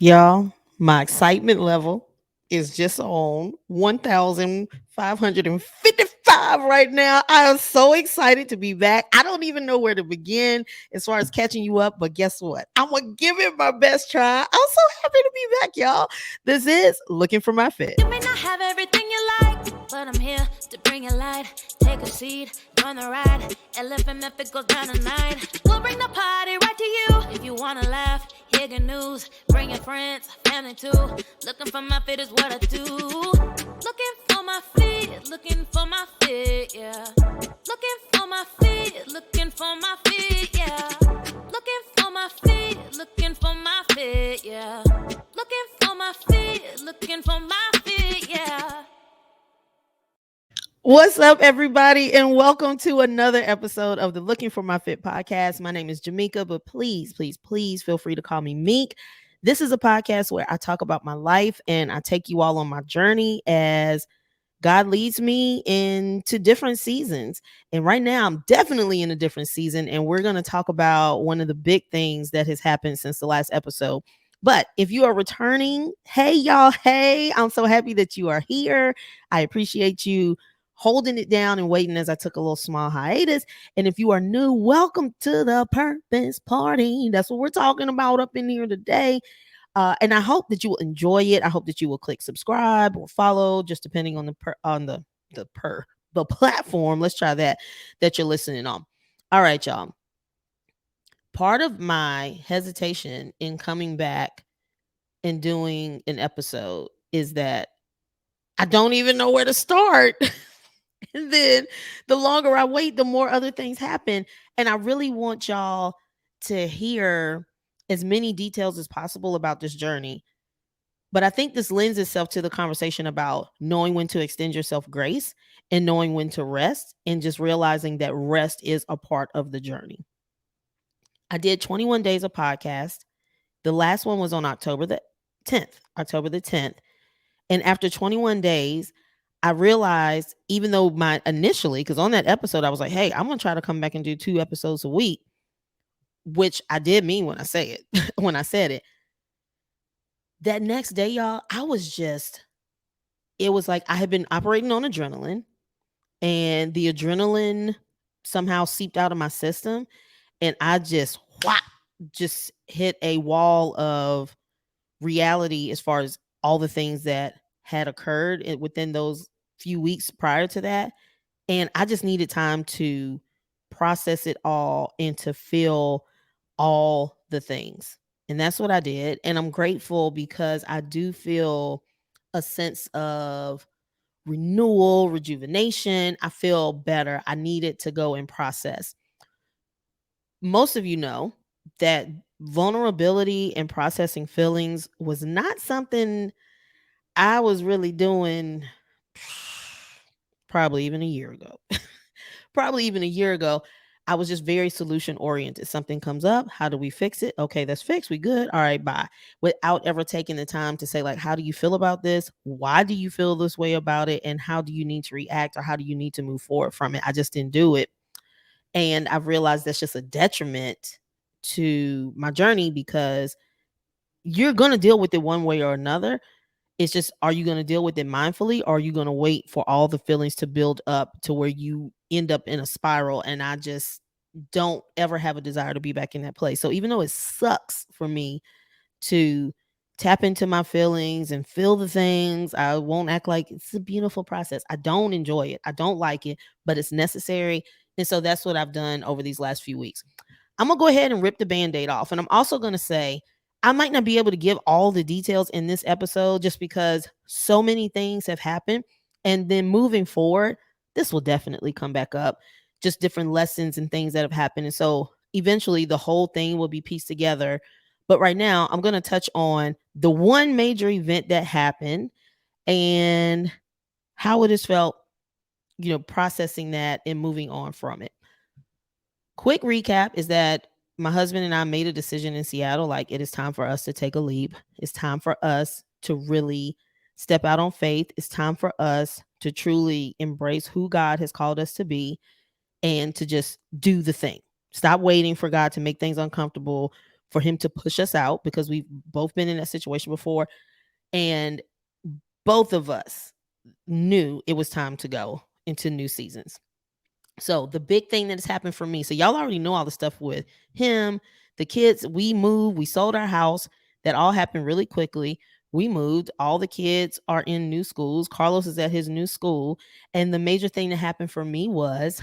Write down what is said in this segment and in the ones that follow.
Y'all, my excitement level is just on 1,555 right now. I am so excited to be back. I don't even know where to begin as far as catching you up, but guess what? I'm going to give it my best try. I'm so happy to be back, y'all. This is Looking for My Fit. You may not have everything you like, but I'm here to bring a light. Take a seat, join the ride. Elephant if it goes down tonight. We'll bring the party right to you. If you wanna laugh, hear good news. Bring your friends, family too. Looking for my fit is what I do. Looking for my fit, looking for my fit, yeah. Looking for my fit, looking for my fit, yeah. Looking for my fit, looking for my fit, yeah. Looking for my fit, looking for my fit, yeah. What's up, everybody, and welcome to another episode of the Looking for My Fit podcast. My name is Jamaica, but please feel free to call me Meek. This is a podcast where I talk about my life and I take you all on my journey as God leads me into different seasons. And right now, I'm definitely in a different season, and we're going to talk about one of the big things that has happened since the last episode. But if you are returning, hey, y'all, hey, I'm so happy that you are here. I appreciate you holding it down and waiting as I took a little small hiatus. And if you are new, welcome to the Purpose Party. That's what we're talking about up in here today. And I hope that you will enjoy it. I hope that you will click subscribe or follow, just depending on the platform. Let's try that you're listening on. All right, y'all. Part of my hesitation in coming back and doing an episode is that I don't even know where to start. And then the longer I wait, the more other things happen. And I really want y'all to hear as many details as possible about this journey. But I think this lends itself to the conversation about knowing when to extend yourself grace and knowing when to rest, and just realizing that rest is a part of the journey. I did 21 days of podcast. The last one was on October the 10th. And after 21 days, I realized, even though because on that episode, I was like, hey, I'm going to try to come back and do 2 episodes a week, which I did mean when I say it, when I said it. That next day, y'all, it was like I had been operating on adrenaline, and the adrenaline somehow seeped out of my system. And I just hit a wall of reality as far as all the things that had occurred within those few weeks prior to that. And I just needed time to process it all and to feel all the things. And that's what I did. And I'm grateful because I do feel a sense of renewal, rejuvenation. I feel better. I needed to go and process. Most of you know that vulnerability and processing feelings was not something I was really doing probably even a year ago. I was just very solution oriented. Something comes up. How do we fix it? Okay, that's fixed. We good. All right, bye. Without ever taking the time to say, like, how do you feel about this? Why do you feel this way about it? And how do you need to react, or how do you need to move forward from it? I just didn't do it. And I've realized that's just a detriment to my journey, because you're going to deal with it one way or another. It's just, are you going to deal with it mindfully, or are you going to wait for all the feelings to build up to where you end up in a spiral? And I just don't ever have a desire to be back in that place. So even though it sucks for me to tap into my feelings and feel the things, I won't act like it's a beautiful process. I don't enjoy it. I don't like it, but it's necessary. And so that's what I've done over these last few weeks. I'm going to go ahead and rip the Band-Aid off. And I'm also going to say, I might not be able to give all the details in this episode just because so many things have happened. And then moving forward, this will definitely come back up, just different lessons and things that have happened. And so eventually the whole thing will be pieced together. But right now, I'm going to touch on the one major event that happened and how it has felt, processing that and moving on from it. Quick recap is that my husband and I made a decision in Seattle, like, it is time for us to take a leap. It's time for us to really step out on faith. It's time for us to truly embrace who God has called us to be and to just do the thing. Stop waiting for God to make things uncomfortable, for him to push us out because we've both been in that situation before. And both of us knew it was time to go into new seasons. So the big thing that has happened for me, so y'all already know all the stuff with him, the kids, we moved, we sold our house. That all happened really quickly. We moved, all the kids are in new schools. Carlos is at his new school. And the major thing that happened for me was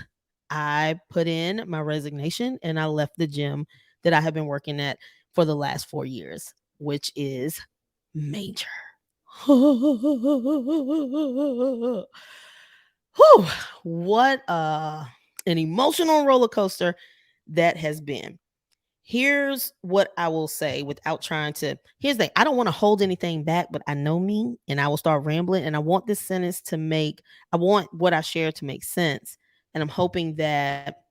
I put in my resignation and I left the gym that I have been working at for the last 4 years, which is major. Whew, what an emotional roller coaster that has been. Here's what I will say without trying to. Here's the thing. I don't want to hold anything back, but I know me and I will start rambling. And I want this sentence to make, I want what I share to make sense. And I'm hoping that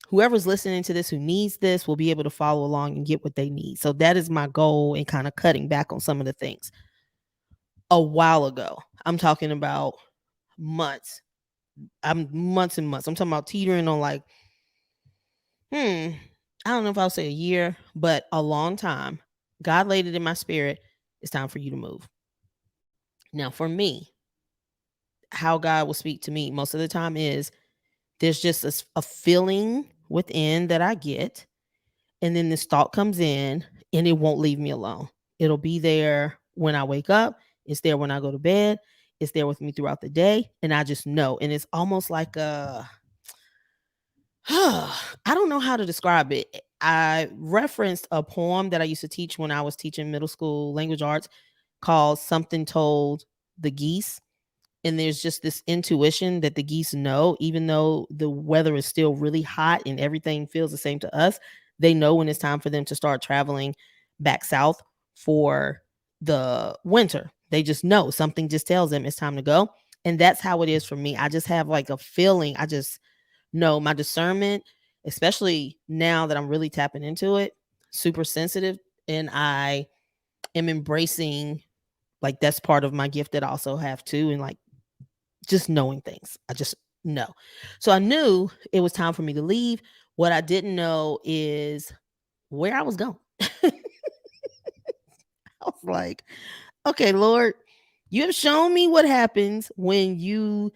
whoever's listening to this who needs this will be able to follow along and get what they need. So that is my goal in kind of cutting back on some of the things. A while ago, I'm talking about months. I'm months and months. I'm talking about teetering on like, I don't know if I'll say a year, but a long time. God laid it in my spirit. It's time for you to move. Now, for me, how God will speak to me most of the time is there's just a feeling within that I get. And then this thought comes in and it won't leave me alone. It'll be there when I wake up. It's there when I go to bed. It's there with me throughout the day. And I just know. And it's almost like a, I don't know how to describe it. I referenced a poem that I used to teach when I was teaching middle school language arts called Something Told the Geese. And there's just this intuition that the geese know, even though the weather is still really hot and everything feels the same to us, they know when it's time for them to start traveling back south for the winter. They just know, something just tells them it's time to go. And that's how it is for me. I just have like a feeling. I just know my discernment, especially now that I'm really tapping into it, super sensitive. And I am embracing, like, that's part of my gift that I also have too. And like, just knowing things. I just know. So I knew it was time for me to leave. What I didn't know is where I was going. I was like, okay, Lord, you have shown me what happens when you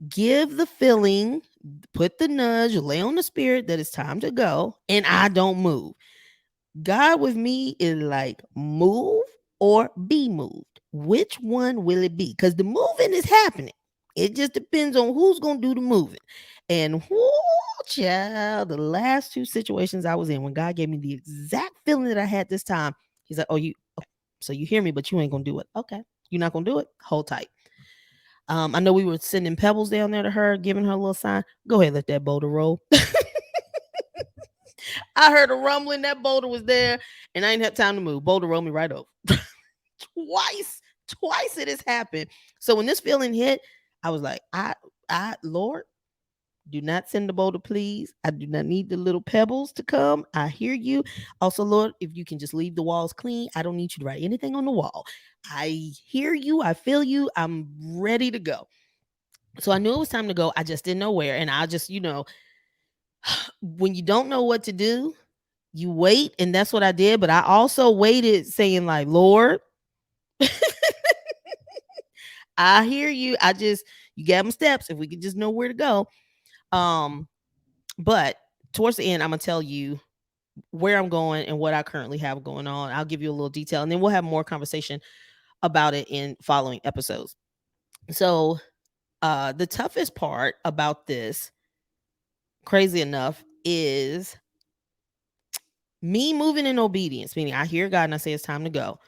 give the feeling, put the nudge, lay on the spirit that it's time to go, and I don't move. God with me is like move or be moved. Which one will it be? Because the moving is happening. It just depends on who's going to do the moving. And whoo, child, the last two situations I was in, when God gave me the exact feeling that I had this time, he's like, oh, you, okay, so you hear me, but you ain't going to do it. Okay. You're not going to do it? Hold tight. I know we were sending pebbles down there to her, giving her a little sign. Go ahead, let that boulder roll. I heard a rumbling. That boulder was there, and I didn't have time to move. Boulder rolled me right over. Twice it has happened. So when this feeling hit, I was like, Lord, do not send the boulder, please. I do not need the little pebbles to come. I hear you. Also, Lord, if you can just leave the walls clean, I don't need you to write anything on the wall. I hear you. I feel you. I'm ready to go. So I knew it was time to go. I just didn't know where. And I just, when you don't know what to do, you wait. And that's what I did. But I also waited saying, like, Lord, I hear you. You gave them steps. If we could just know where to go. But towards the end, I'm going to tell you where I'm going and what I currently have going on. I'll give you a little detail and then we'll have more conversation about it in following episodes. So, the toughest part about this, crazy enough, is me moving in obedience, meaning I hear God and I say it's time to go.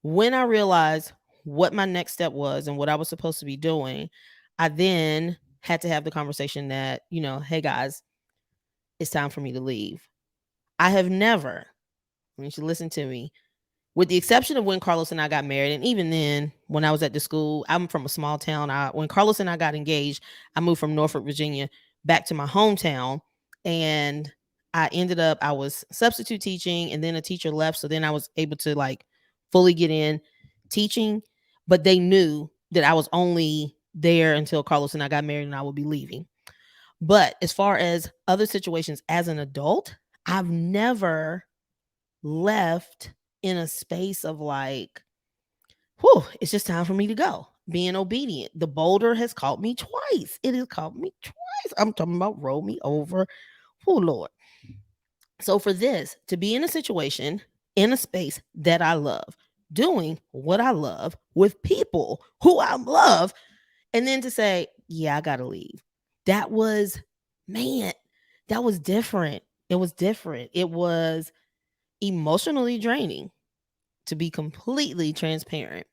When I realized what my next step was and what I was supposed to be doing, I then had to have the conversation that, hey guys, it's time for me to leave. I have never, you should listen to me, with the exception of when Carlos and I got married. And even then, when I was at the school, I'm from a small town. When Carlos and I got engaged, I moved from Norfolk, Virginia back to my hometown. And I was substitute teaching and then a teacher left. So then I was able to like fully get in teaching, but they knew that I was only there until Carlos and I got married and I would be leaving. But as far as other situations as an adult, I've never left in a space of like, whew, it's just time for me to go. Being obedient. The boulder has caught me twice. It has caught me twice. I'm talking about roll me over. Oh, Lord. So for this to be in a situation, in a space that I love, doing what I love with people who I love, and then to say, yeah, I got to leave. That was, man, that was different. It was different. It was emotionally draining, to be completely transparent.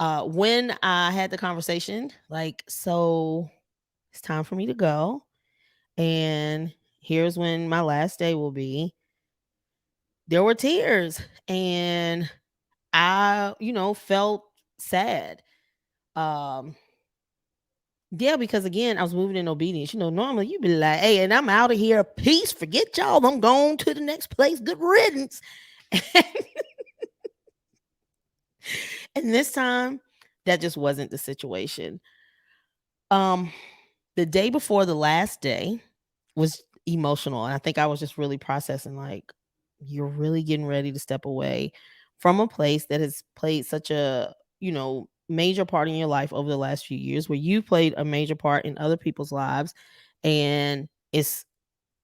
When I had the conversation, like, so it's time for me to go. And here's when my last day will be. There were tears. And I, felt sad. Um, yeah, because again, I was moving in obedience. Normally you'd be like, hey, and I'm out of here. Peace. Forget y'all. I'm going to the next place. Good riddance. And this time, that just wasn't the situation. Um, the day before the last day was emotional. And I think I was just really processing like, you're really getting ready to step away from a place that has played such a, major part in your life over the last few years, where you played a major part in other people's lives. And it's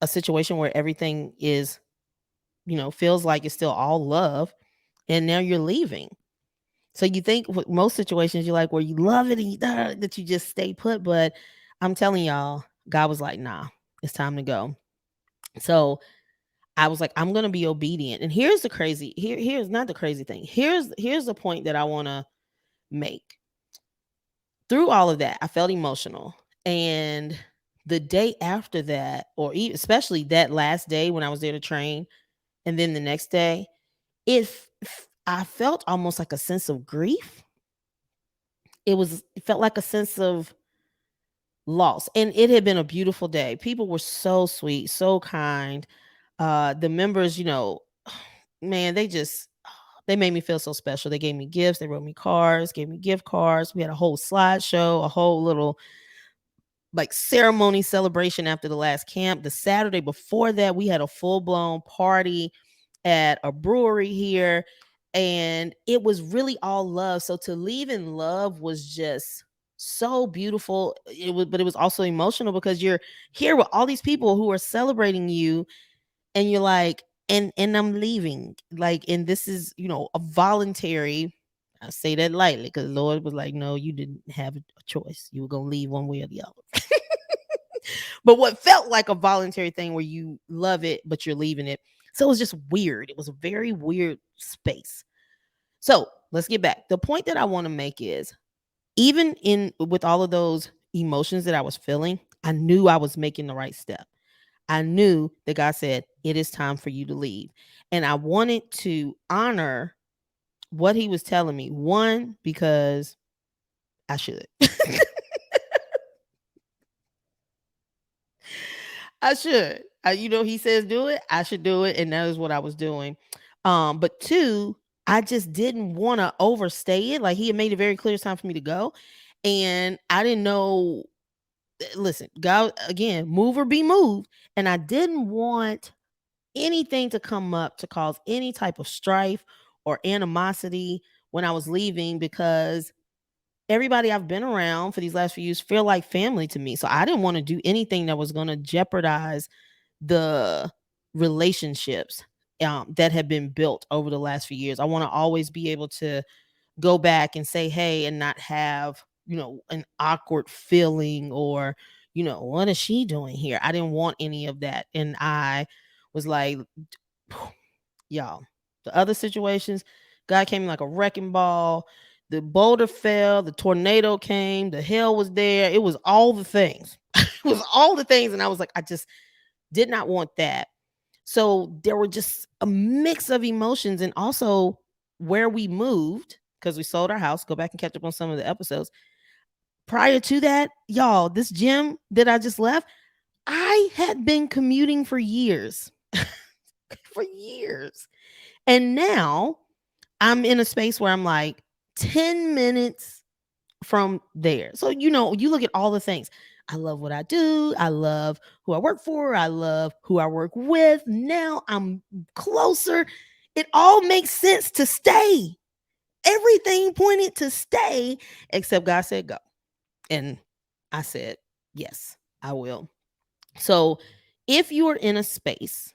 a situation where everything is, feels like it's still all love. And now you're leaving. So you think with most situations you're like where you love it and that you just stay put, but I'm telling y'all, God was like, nah, it's time to go. So I was like, I'm gonna be obedient. And here's the crazy, here's not the crazy thing. Here's the point that I wanna make. Through all of that, I felt emotional. And the day after that, or especially that last day when I was there to train, and then the next day, I felt almost like a sense of grief. It felt like a sense of loss. And it had been a beautiful day. People were so sweet, so kind. The members, man, they made me feel so special. They gave me gifts, they wrote me cards, gave me gift cards. We had a whole slideshow, a whole little like ceremony celebration after the last camp. The Saturday before that, we had a full-blown party at a brewery here, and it was really all love. So to leave in love was just so beautiful. But it was also emotional because you're here with all these people who are celebrating you, and you're like, and I'm leaving. Like, and this is, a voluntary. I say that lightly because the Lord was like, no, you didn't have a choice. You were gonna leave one way or the other. But what felt like a voluntary thing where you love it, but you're leaving it. So it was just weird. It was a very weird space. So let's get back. The point that I want to make is, even in with all of those emotions that I was feeling, I knew I was making the right step. I knew that God said, it is time for you to leave. And I wanted to honor what he was telling me. One, because I should. I should. He says do it. I should do it, and that is what I was doing. But two, I just didn't want to overstay it. Like, he had made it very clear it's time for me to go, and I didn't know. Listen, God, again, move or be moved, and I didn't want anything to come up to cause any type of strife or animosity when I was leaving, because everybody I've been around for these last few years feel like family to me. So I didn't want to do anything that was going to jeopardize the relationships that have been built over the last few years. I want to always be able to go back and say, hey, and not have, an awkward feeling or, what is she doing here? I didn't want any of that. And I was like, y'all, the other situations, God came in like a wrecking ball. The boulder fell, the tornado came, the hell was there. It was all the things. It was all the things. And I was like, I just did not want that. So there were just a mix of emotions. And also where we moved, because we sold our house, go back and catch up on some of the episodes. Prior to that, y'all, this gym that I just left, I had been commuting for years. For years. And now I'm in a space where I'm like 10 minutes from there. So, you look at all the things. I love what I do. I love who I work for. I love who I work with. Now I'm closer. It all makes sense to stay. Everything pointed to stay, except God said go. And I said, yes, I will. So if you're in a space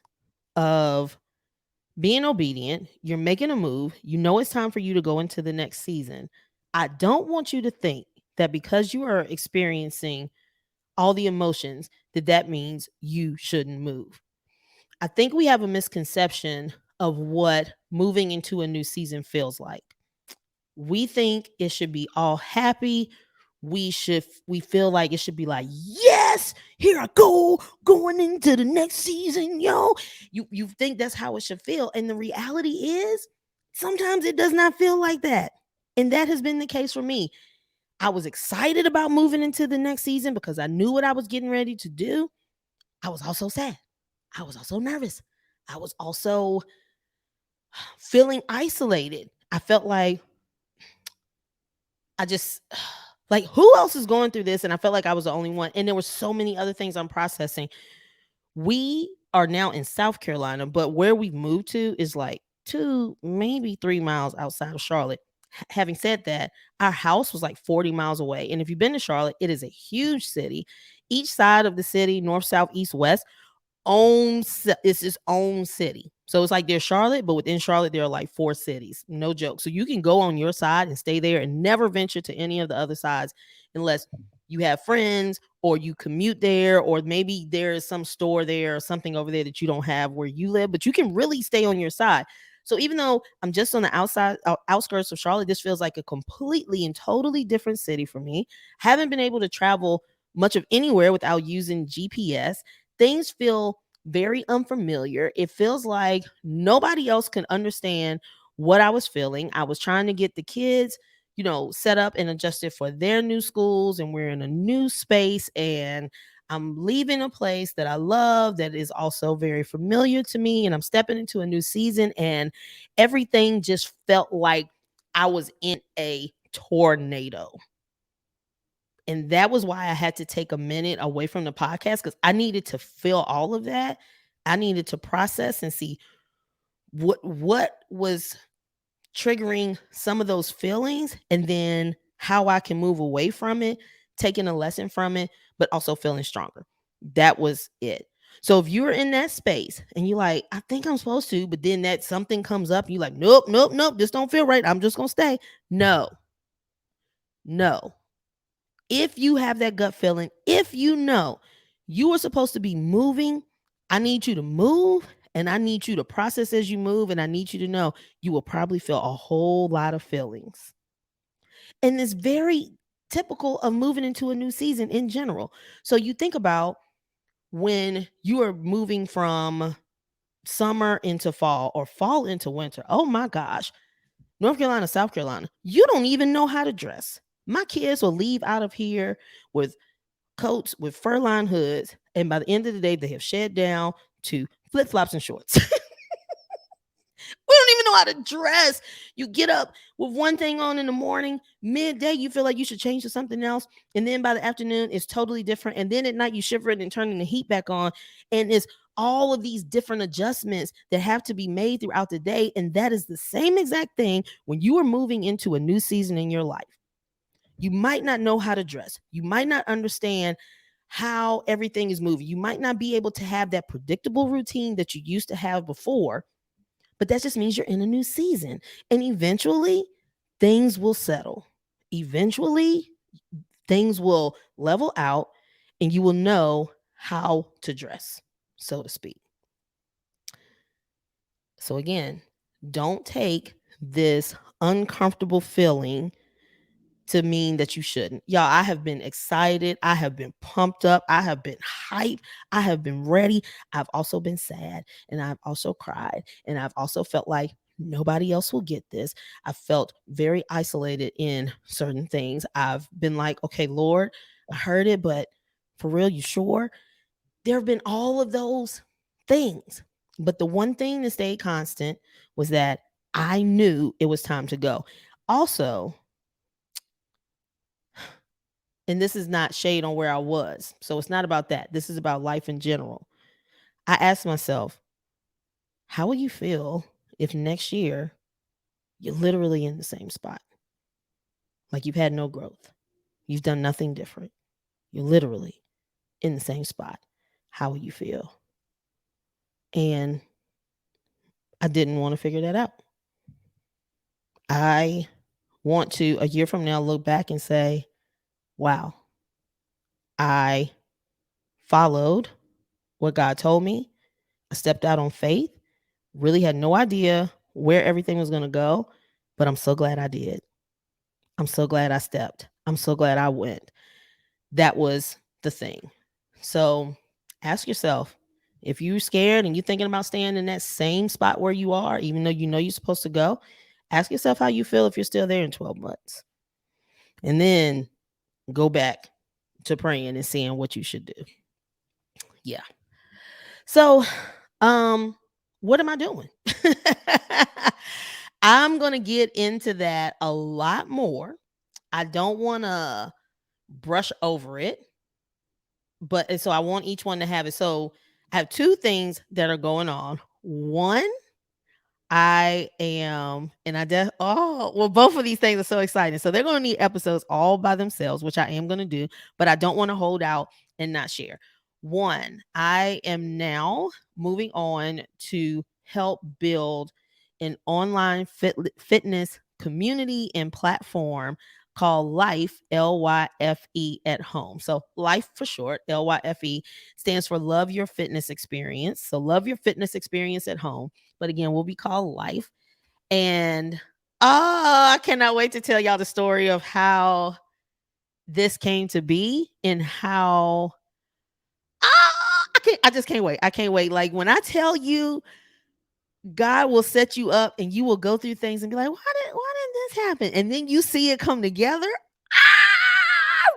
of being obedient, you're making a move, you know it's time for you to go into the next season. I don't want you to think that because you are experiencing all the emotions, that means you shouldn't move. I think we have a misconception of what moving into a new season feels like. We think it should be all happy. We feel like it should be like, yes, here I go, going into the next season, yo. You think that's how it should feel. And the reality is sometimes it does not feel like that. And that has been the case for me. I was excited about moving into the next season because I knew what I was getting ready to do. I was also sad. I was also nervous. I was also feeling isolated. I felt like I just like, who else is going through this? And I felt like I was the only one. And there were so many other things I'm processing. We are now in South Carolina, but where we've moved to is like 2, maybe 3 miles outside of Charlotte. Having said that, our house was like 40 miles away. And if you've been to Charlotte, it is a huge city. Each side of the city, north, south, east, west, it's its own city. So it's like there's Charlotte, but within Charlotte there are like 4 cities. No joke. So you can go on your side and stay there and never venture to any of the other sides unless you have friends or you commute there, or maybe there is some store there or something over there that you don't have where you live, but you can really stay on your side. So even though I'm just on the outskirts of Charlotte, this feels like a completely and totally different city for me. Haven't been able to travel much of anywhere without using GPS. Things feel very unfamiliar. It feels like nobody else can understand what I was feeling. I was trying to get the kids, set up and adjusted for their new schools, and we're in a new space, and I'm leaving a place that I love that is also very familiar to me, and I'm stepping into a new season, and everything just felt like I was in a tornado. And that was why I had to take a minute away from the podcast, because I needed to feel all of that. I needed to process and see what was triggering some of those feelings, and then how I can move away from it, taking a lesson from it, but also feeling stronger. That was it. So if you're in that space and you're like, I think I'm supposed to, but then that something comes up, you're like, nope, nope, nope, this don't feel right. I'm just gonna stay. No, no. If you have that gut feeling, if you know you are supposed to be moving, I need you to move, and I need you to process as you move, and I need you to know you will probably feel a whole lot of feelings. And it's very typical of moving into a new season in general. So you think about when you are moving from summer into fall or fall into winter. Oh my gosh. North Carolina, South Carolina, you don't even know how to dress. My kids will leave out of here with coats with fur lined hoods, and by the end of the day, they have shed down to flip flops and shorts. We don't even know how to dress. You get up with one thing on in the morning, midday, you feel like you should change to something else. And then by the afternoon, it's totally different. And then at night, you shiver it and turning the heat back on. And it's all of these different adjustments that have to be made throughout the day. And that is the same exact thing when you are moving into a new season in your life. You might not know how to dress. You might not understand how everything is moving. You might not be able to have that predictable routine that you used to have before, but that just means you're in a new season. And eventually, things will settle. Eventually, things will level out, and you will know how to dress, so to speak. So, again, don't take this uncomfortable feeling to mean that you shouldn't. Y'all, I have been excited. I have been pumped up. I have been hyped. I have been ready. I've also been sad, and I've also cried, and I've also felt like nobody else will get this. I felt very isolated in certain things. I've been like, okay, Lord, I heard it, but for real, you sure? There have been all of those things. But the one thing that stayed constant was that I knew it was time to go. Also, And this is not shade on where I was. So it's not about that. This is about life in general. I asked myself, how will you feel if next year you're literally in the same spot? Like you've had no growth. You've done nothing different. You're literally in the same spot. How will you feel? And I didn't want to figure that out. I want to, a year from now, look back and say, wow, I followed what God told me. I stepped out on faith, really had no idea where everything was going to go, but I'm so glad I did. I'm so glad I stepped. I'm so glad I went. That was the thing. So ask yourself, if you're scared and you're thinking about staying in that same spot where you are, even though you know you're supposed to go, ask yourself how you feel if you're still there in 12 months. And then go back to praying and seeing what you should do. Yeah. So, what am I doing? I'm going to get into that a lot more. I don't want to brush over it, but and so I want each one to have it. So, I have two things that are going on. One, I am, and both of these things are so exciting. So they're going to need episodes all by themselves, which I am going to do, but I don't want to hold out and not share. One, I am now moving on to help build an online fitness community and platform called Life, LYFE at home. So Life for short, LYFE stands for Love Your Fitness Experience. So love your fitness experience at home, but again, will be called Life. And I cannot wait to tell y'all the story of how this came to be and how I just can't wait. I can't wait. Like when I tell you God will set you up and you will go through things and be like, why didn't this happen? And then you see it come together.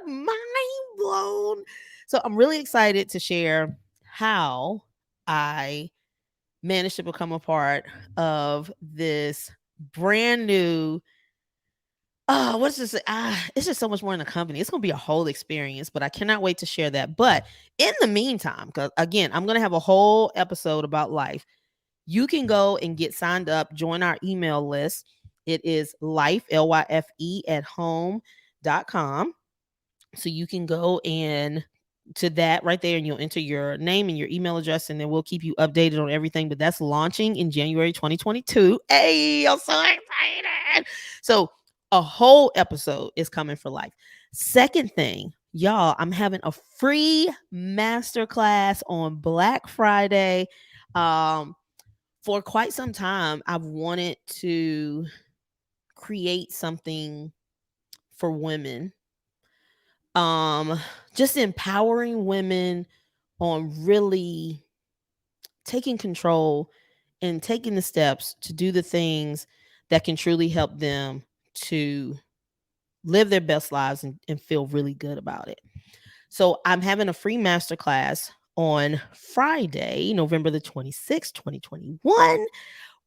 Mind blown. So I'm really excited to share how I managed to become a part of this brand new what's this? It's just so much more in the company. It's gonna be a whole experience, but I cannot wait to share that. But in the meantime, because again, I'm gonna have a whole episode about Life. You can go and get signed up, join our email list. It is life, LYFE at home.com. So you can go and to that right there and you'll enter your name and your email address and then we'll keep you updated on everything. But that's launching in January 2022. Hey, I'm so excited. So a whole episode is coming for Life. Second thing, y'all, I'm having a free masterclass on Black Friday. For quite some time, I've wanted to create something for women, just empowering women on really taking control and taking the steps to do the things that can truly help them to live their best lives and feel really good about it. So I'm having a free masterclass on Friday, November the 26th, 2021,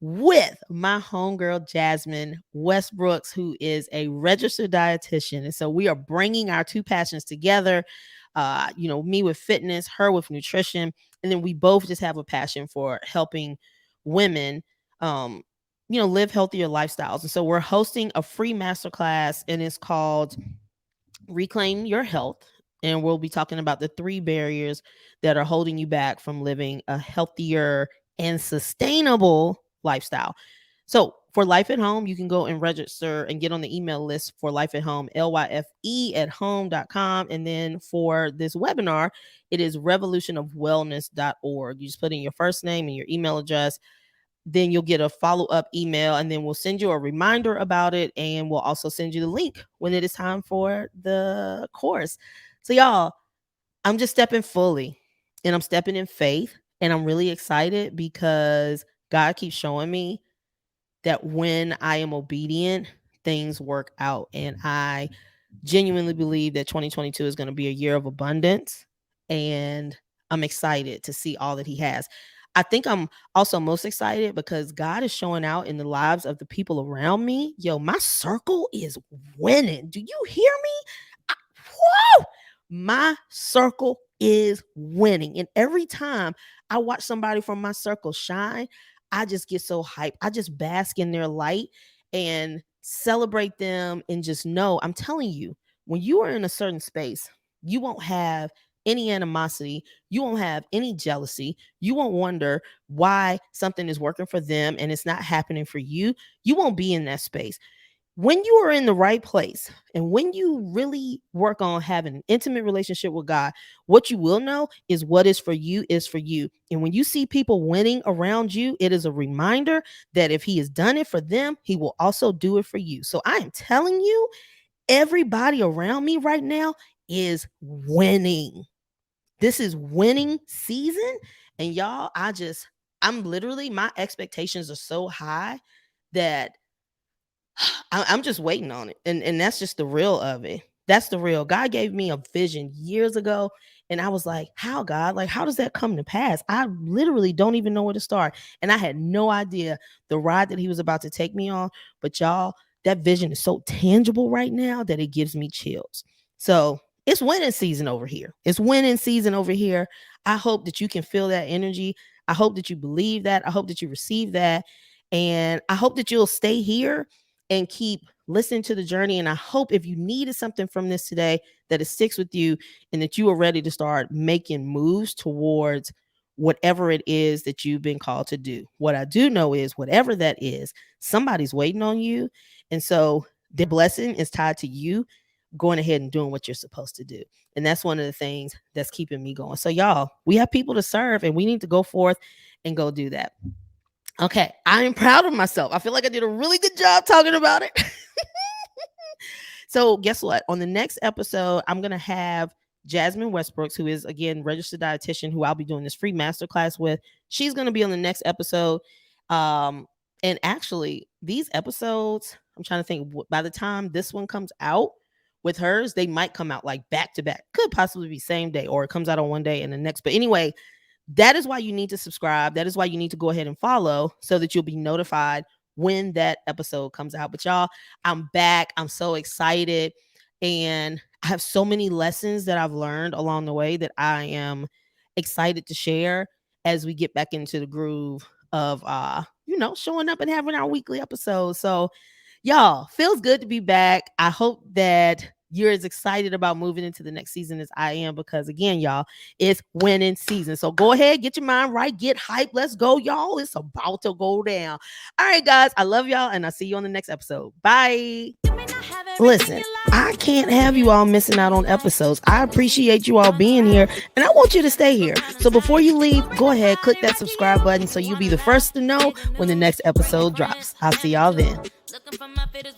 with my homegirl, Jasmine Westbrooks, who is a registered dietitian. And so we are bringing our two passions together, me with fitness, her with nutrition. And then we both just have a passion for helping women, live healthier lifestyles. And so we're hosting a free masterclass and it's called Reclaim Your Health. And we'll be talking about the 3 barriers that are holding you back from living a healthier and sustainable lifestyle. So for Life at Home, you can go and register and get on the email list for Life at Home, LYFE at home.com. And then for this webinar, it is revolutionofwellness.org. You just put in your first name and your email address. Then you'll get a follow-up email and then we'll send you a reminder about it. And we'll also send you the link when it is time for the course. So y'all, I'm just stepping fully and I'm stepping in faith and I'm really excited because God keeps showing me that when I am obedient, things work out. And I genuinely believe that 2022 is going to be a year of abundance. And I'm excited to see all that He has. I think I'm also most excited because God is showing out in the lives of the people around me. Yo, my circle is winning. Do you hear me? whoo, my circle is winning. And every time I watch somebody from my circle shine, I just get so hyped. I just bask in their light and celebrate them and just know, I'm telling you, when you are in a certain space, you won't have any animosity. You won't have any jealousy. You won't wonder why something is working for them and it's not happening for you. You won't be in that space. When you are in the right place and when you really work on having an intimate relationship with God, what you will know is what is for you is for you. And when you see people winning around you, it is a reminder that if he has done it for them, he will also do it for you. So I am telling you, everybody around me right now is winning. This is winning season. And y'all, I'm literally, my expectations are so high that I'm just waiting on it. And that's just the real of it. That's the real. God gave me a vision years ago. And I was like, how, God? Like, how does that come to pass? I literally don't even know where to start. And I had no idea the ride that he was about to take me on. But y'all, that vision is so tangible right now that it gives me chills. So it's winning season over here. It's winning season over here. I hope that you can feel that energy. I hope that you believe that. I hope that you receive that. And I hope that you'll stay here and keep listening to the journey. And I hope if you needed something from this today, that it sticks with you and that you are ready to start making moves towards whatever it is that you've been called to do. What I do know is whatever that is, somebody's waiting on you. And so their blessing is tied to you going ahead and doing what you're supposed to do. And that's one of the things that's keeping me going. So y'all, we have people to serve and we need to go forth and go do that. Okay, I am proud of myself. I feel like I did a really good job talking about it. So guess what? On the next episode, I'm going to have Jasmine Westbrooks, who is, again, registered dietitian, who I'll be doing this free masterclass with. She's going to be on the next episode. And actually, these episodes, I'm trying to think, by the time this one comes out with hers, they might come out like back to back. Could possibly be same day, or it comes out on one day and the next. But anyway, that is why you need to subscribe. That is why you need to go ahead and follow so that you'll be notified when that episode comes out. But y'all, I'm back. I'm so excited. And I have so many lessons that I've learned along the way that I am excited to share as we get back into the groove of showing up and having our weekly episodes. So y'all, feels good to be back. I hope that you're as excited about moving into the next season as I am, because again, y'all, it's winning season. So go ahead, get your mind right, get hyped. Let's go, y'all. It's about to go down. All right, guys, I love y'all, and I'll see you on the next episode. Bye. Listen, I can't have you all missing out on episodes. I appreciate you all being here, and I want you to stay here. So before you leave, go ahead, click that subscribe button so you'll be the first to know when the next episode drops. I'll see y'all then. Looking for my fit is